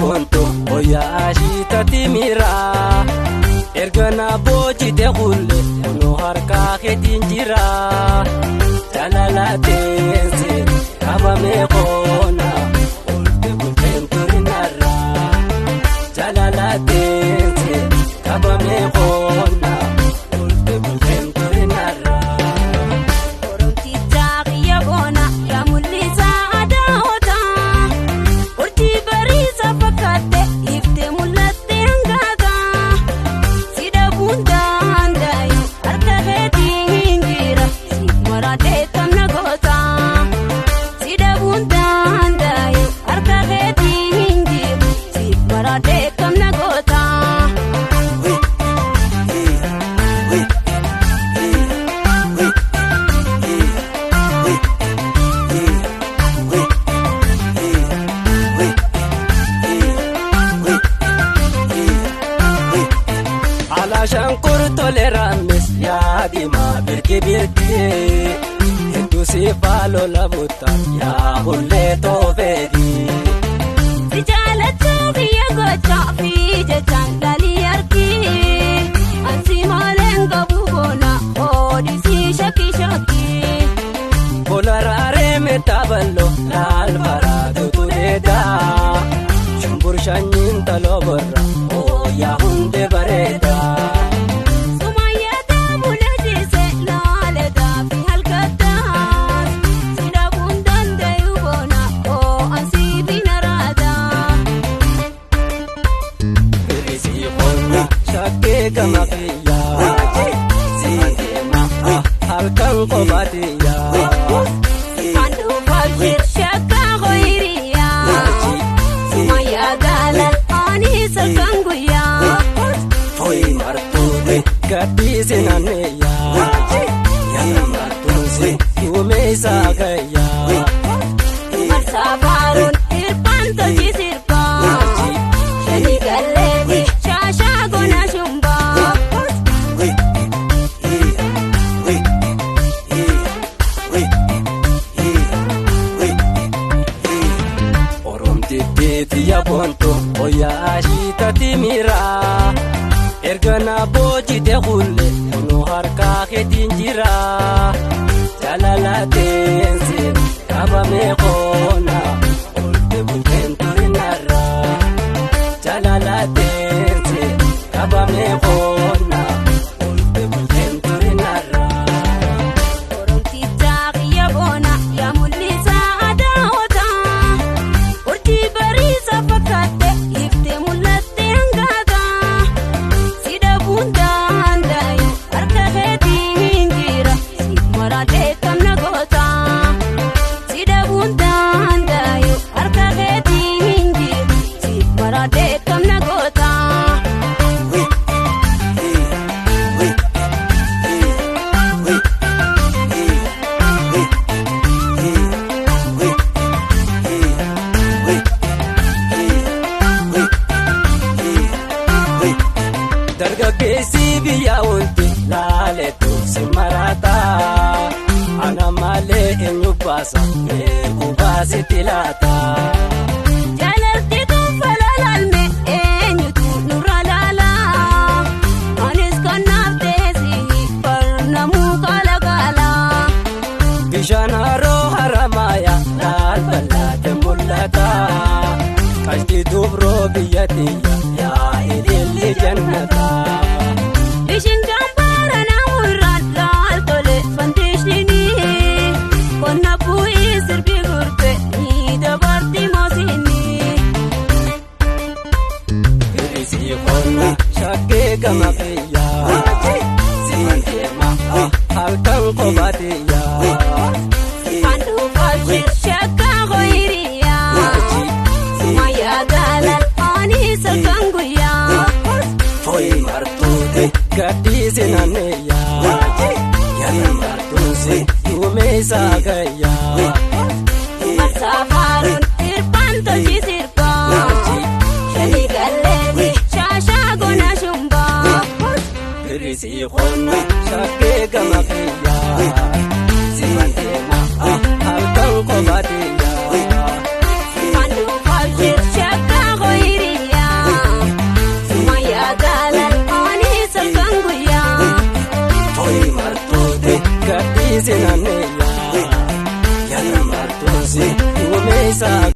bonto oya shita timira ergana boji de gulle no harka khedinjira talala tense kaba me kona ulte buntenturinara talala tense kaba me kona ulte buntenturinara oronti tariya bona ya mulisa adauta urti barisa fakate ifte mulatte angada sida bunda andai arka hedingira marade tamna gota sida bunda andai arka hedingira marade tamna gota Shankur tolerames ya dima birki tu si palo la buta ya hulle to vedi si jala tu ya gocha fi je changali arki ansi malenga bubona odi si shaki bolarare metaballo lal farado tuleda chumbur shanyin talo borra o ya hunde bareda kama kiya halkan ko batiya andu falsir shaka goiriya maya galal ani salkanguya foi martude katisinaniya ya martuze kumesa kaya marsabarun irpanto jisirpa shani galevi shasha gona shumba ya bonto oya shita timira ergana boji de gulle no harka khedinjira talala tense kaba me kona ulte buntenturinara talala tense kaba me kona ulte buntenturinara oronti tariya bona ya mulisa adauta urti barisa fakate ifte mulatte angada sida bunda andai arka hedingira marade tamna gota sida bunda andai arka hedingira marade tamna gota dargaggeessi biyya wanti laaletu simarata ana malee eenyu baasa eegu baasitti laata jalarti tufalalaalme eenyutu nurra laala anis kannaaf teessii barnamuu kalagaala bishaan haroo haramaya laal bal'aate mul'ata qashti dubroo biyyatiyya yaa ililli jannata ishin gambaara namurraan laal tole fanteeshinii qonna bu'ii sirbi gurte ni dabarti moosinii hir'isii qonna shakkee gama fayyaa simanteema halkan qobaatiyyaa andu falsir shakka goiriya maya galal ani salkanguya foi martude katisinaniya ya martuze kumesa kaya marsafarun irpanto jisirpa shani galevi shasha gona shumba hir'isii qonna shakkee gama fayyaa simanteema halkan qobaatiyyaa andu falsir shakka goiriya gadhiise naanneeyyaa. Yaana martuunsi uumeessaa.